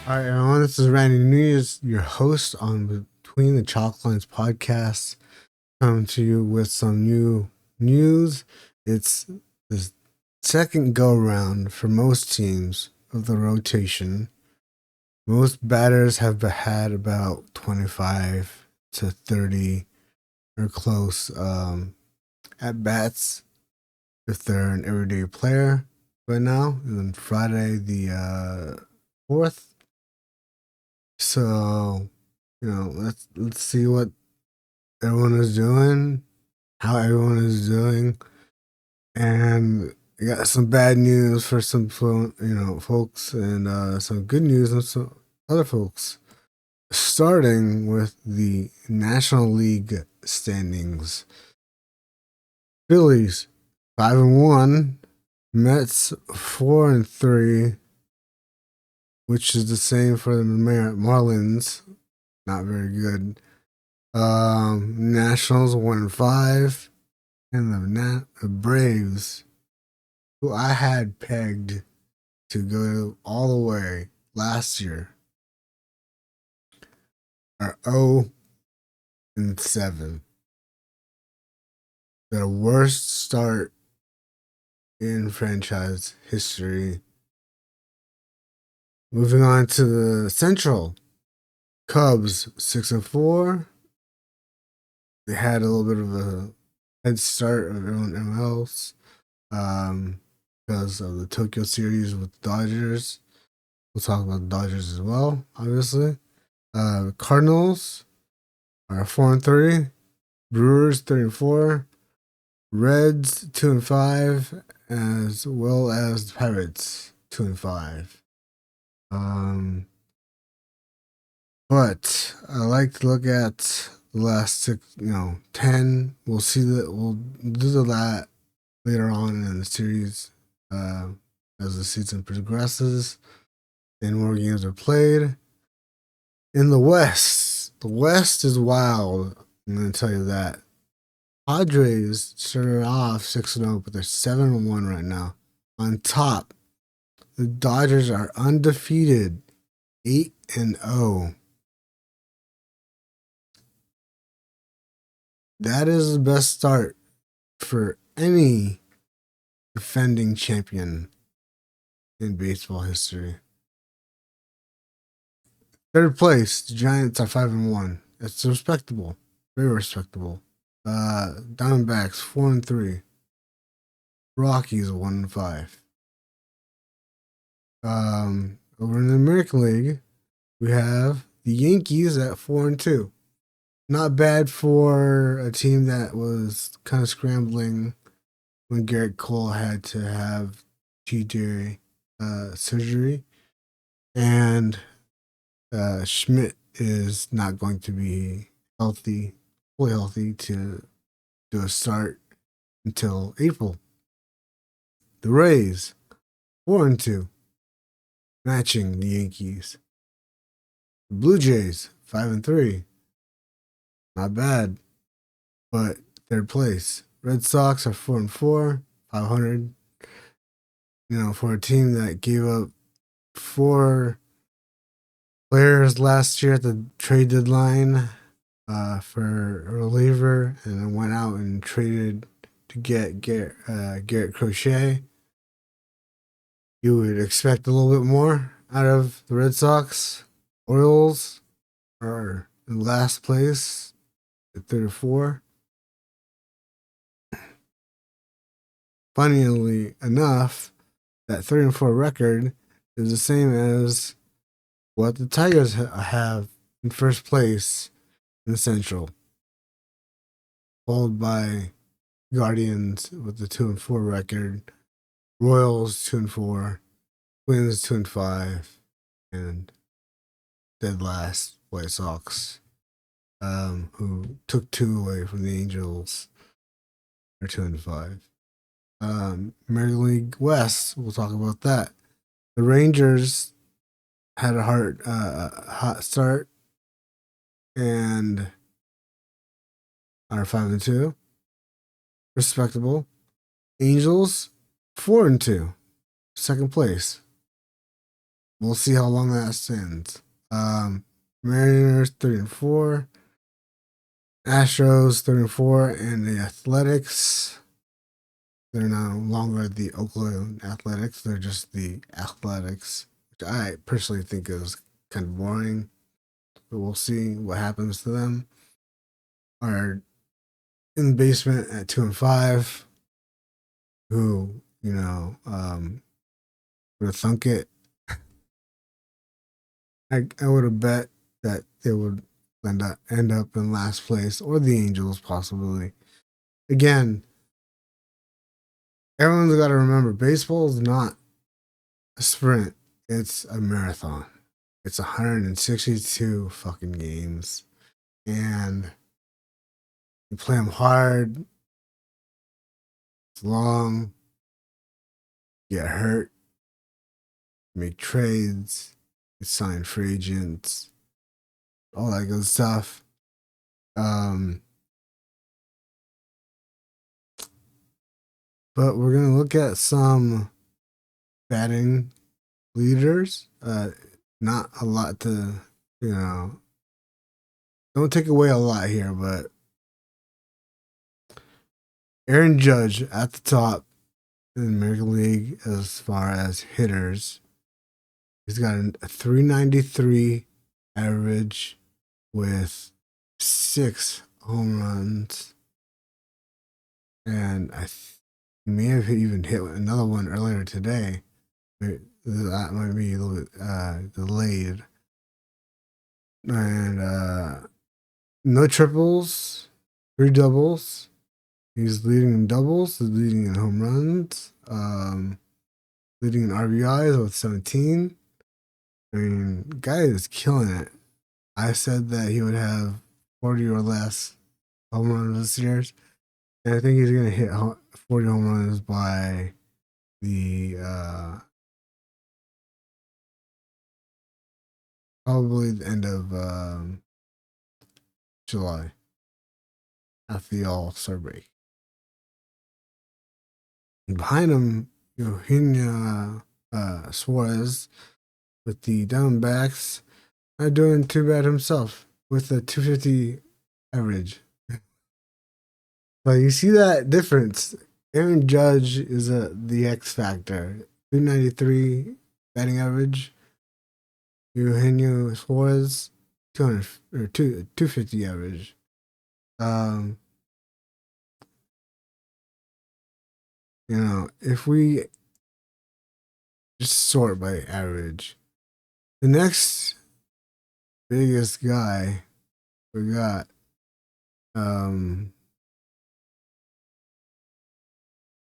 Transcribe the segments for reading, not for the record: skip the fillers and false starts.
All right, everyone. This is Randy News, your host on Between the Chalk Lines podcast, coming to you with some new news. It's the second go round for most teams of the rotation. Most batters have had about 25 to 30 or close at bats if they're an everyday player right now. And Friday the 4th. So, let's see what everyone is doing, how everyone is doing, and I got some bad news for some folks, and some good news on some other folks. Starting with the National League standings, Phillies 5-1, Mets 4-3, which is the same for the Marlins. Not very good. Nationals 1-5, and the Braves, who I had pegged to go all the way last year, are 0-7. The worst start in franchise history. Moving on to the Central, Cubs 6-4. They had a little bit of a head start of everyone else because of the Tokyo series with the Dodgers. We'll talk about the Dodgers as well, obviously. Cardinals are 4-3. Brewers 3-4. Reds 2-5, as well as the Pirates 2-5. But I like to look at the last 10. We'll see that we'll do that later on in the series as the season progresses and more games are played. In the West is wild. I'm going to tell you that. Padres started off 6-0, but they're 7-1 right now. On top, the Dodgers are undefeated, 8-0. That is the best start for any defending champion in baseball history. Third place, the Giants are 5-1. It's respectable, very respectable. Diamondbacks 4-3. Rockies 1-5. Over in the American League, we have the Yankees at 4-2. Not bad for a team that was kind of scrambling when Garrett Cole had to have GJ surgery, and Schmidt is not going to be fully healthy to do a start until April. The Rays 4-2, matching the Yankees. The Blue Jays 5-3, not bad, but third place. Red Sox are 4-4, 500. For a team that gave up 4 players last year at the trade deadline for a reliever, and then went out and traded to get Garrett Crochet. You would expect a little bit more out of the Red Sox. Orioles are in last place at 34. Funnily enough, that 3-4 record is the same as what the Tigers have in first place in the Central, followed by Guardians with the 2-4 record, Royals 2-4, Twins 2-5, and dead last White Sox, who took 2 away from the Angels, are 2-5. American League West, we'll talk about that. The Rangers had a hot start and are 5-2. Respectable. Angels 4-2. Second place. we'll see how long that stands. Mariners 3-4, Astros 3-4, and the Athletics. They're no longer the Oakland Athletics. They're just the Athletics, which I personally think is kind of boring. But we'll see what happens to them. Are in the basement at 2-5. Who would have thunk it? I would have bet that they would end up in last place, or the Angels possibly. Again, everyone's got to remember baseball is not a sprint, it's a marathon. It's 162 fucking games, and you play them hard. It's long. Get hurt. Make trades. Sign free agents. All that good stuff. But we're gonna look at some batting leaders. Not a lot to, don't take away a lot here, but Aaron Judge at the top in the American League as far as hitters. He's got a 393 average with 6 home runs. And he may have even hit another one earlier today. That might be a little bit delayed. And no triples, 3 doubles. He's leading in doubles, he's leading in home runs, leading in RBIs with 17. I mean, guy is killing it. I said that he would have 40 or less home runs this year, and I think he's going to hit 40 home runs by the probably the end of July after the All-Star break. And behind him, Eugenio Suarez with the Diamondbacks, not doing too bad himself with a 250 average. But you see that difference. Aaron Judge is the X factor. 293 batting average. Eugenio Suarez 200 or 250 average. If we just sort by average, the next biggest guy we got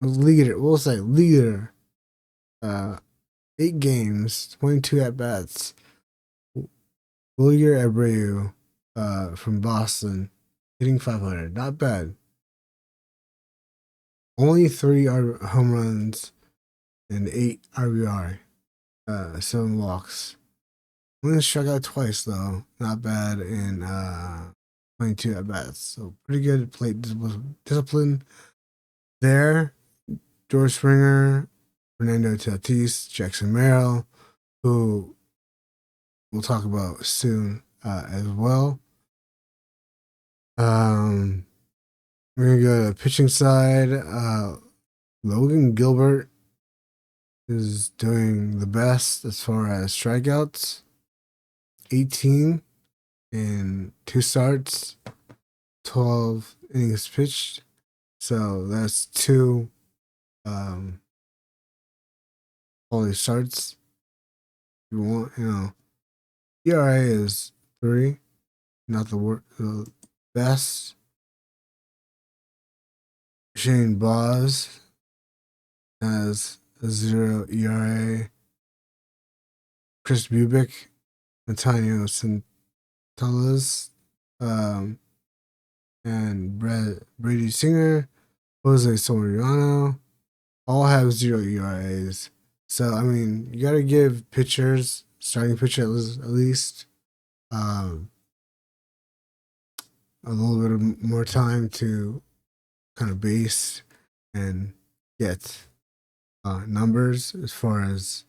leader. We'll say leader. 8 games, 22 at bats. Wilyer Abreu from Boston, hitting 500. Not bad. Only 3 home runs and 8 RBI. 7 walks. Only struck out twice though. Not bad in 22 at bats. So pretty good plate discipline there. George Springer, Fernando Tatis, Jackson Merrill, who we'll talk about soon as well. We're gonna go to the pitching side. Logan Gilbert is doing the best as far as strikeouts. 18 in 2 starts, 12 innings pitched. So that's 2 quality starts. You want, ERA is 3, not the best. Shane Baz has a 0 ERA. Chris Bubick, Antonio Santalas, and Brady Singer, Jose Soriano, all have 0 ERAs. So, I mean, you got to give pitchers, starting pitcher at least, a little bit of more time to kind of base and get numbers as far as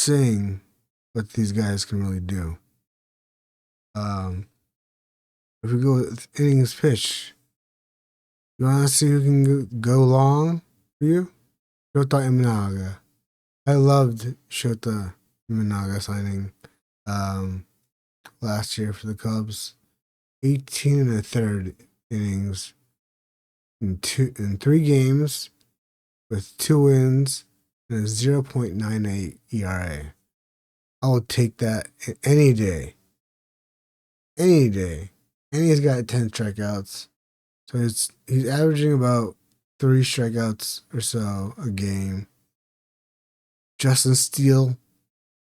seeing what these guys can really do. If we go with innings pitched, you want to see who can go long for you? Shota Imanaga. I loved Shota Imanaga signing last year for the Cubs. 18 and a third innings in 3 games with 2 wins and a 0.98 ERA. I will take that any day. Any day. And he's got 10 strikeouts. So he's averaging about 3 strikeouts or so a game. Justin Steele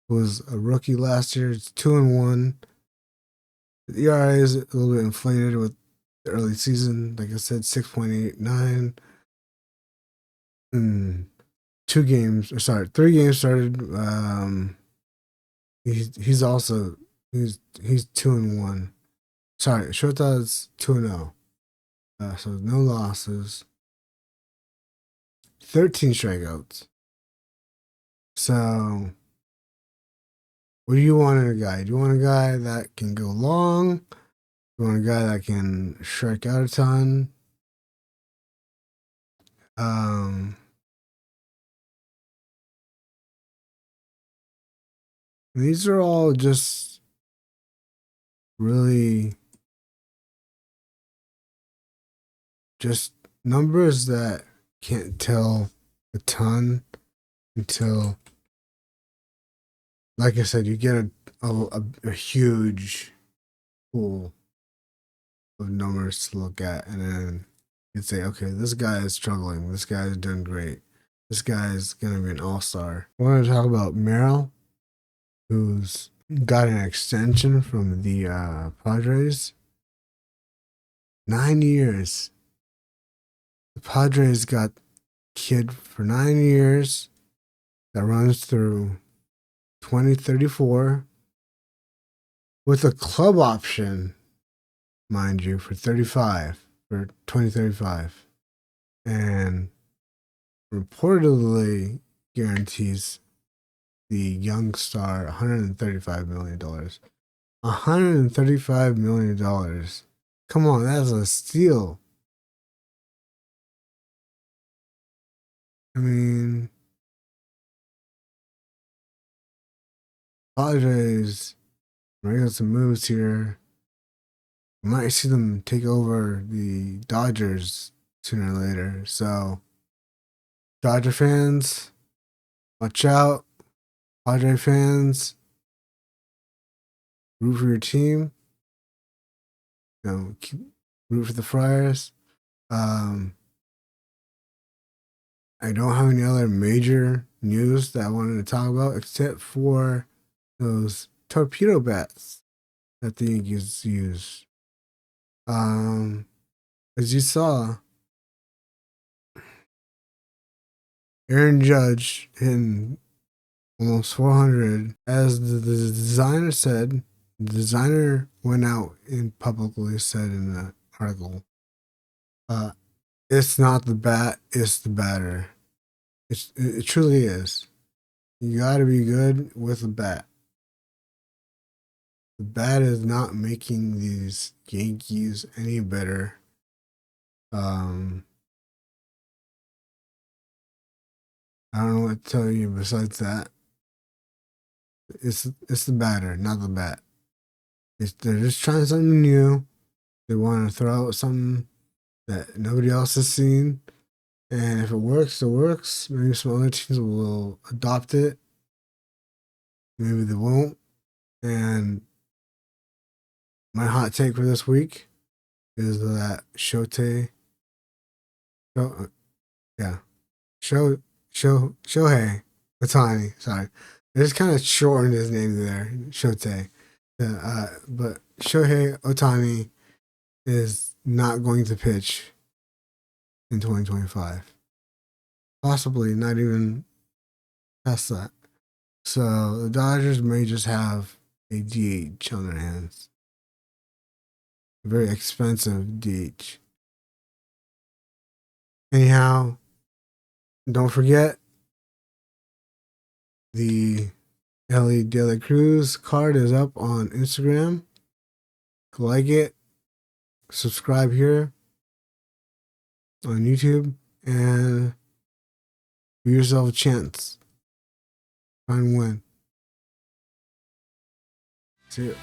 was a rookie last year. It's 2-1. The ERA is a little bit inflated with the early season. Like I said, 6.89. 3 games started. He's 2-1. Sorry, Shota's 2-0. So no losses. 13 strikeouts. So, what do you want in a guy? Do you want a guy that can go long? Do you want a guy that can strike out a ton? These are all just really just numbers that can't tell a ton until, like I said, you get a huge pool of numbers to look at, and then you'd say, okay, this guy is struggling. This guy is doing great. This guy is going to be an all-star. I want to talk about Merrill, who's got an extension from the Padres. 9 years. The Padres got a kid for 9 years that runs through 2034 with a club option, mind you, for 2035. And reportedly guarantees the young star $135 million. $135 million. Come on, that's a steal. I mean, Padres making some moves here. We might see them take over the Dodgers sooner or later. So, Dodger fans, watch out. Padre fans, root for your team. Keep root for the Friars. I don't have any other major news that I wanted to talk about except for those torpedo bats that the Yankees use. As you saw, Aaron Judge hitting almost 400. As the designer said, the designer went out and publicly said in the article, it's not the bat, it's the batter. It truly is. You got to be good with the bat. The bat is not making these Yankees any better. I don't know what to tell you besides that. It's the batter, not the bat. They're just trying something new. They want to throw out something that nobody else has seen. And if it works, it works. Maybe some other teams will adopt it. Maybe they won't. And my hot take for this week is that Shohei Ohtani. Sorry, they just kind of shortened his name there, Shohei. But Shohei Ohtani is not going to pitch in 2025. Possibly not even past that. So the Dodgers may just have a DH on their hands. A very expensive DH. Anyhow, don't forget the Ellie De La Cruz card is up on Instagram. Like it, subscribe here on YouTube, and give yourself a chance. Try and win. See ya.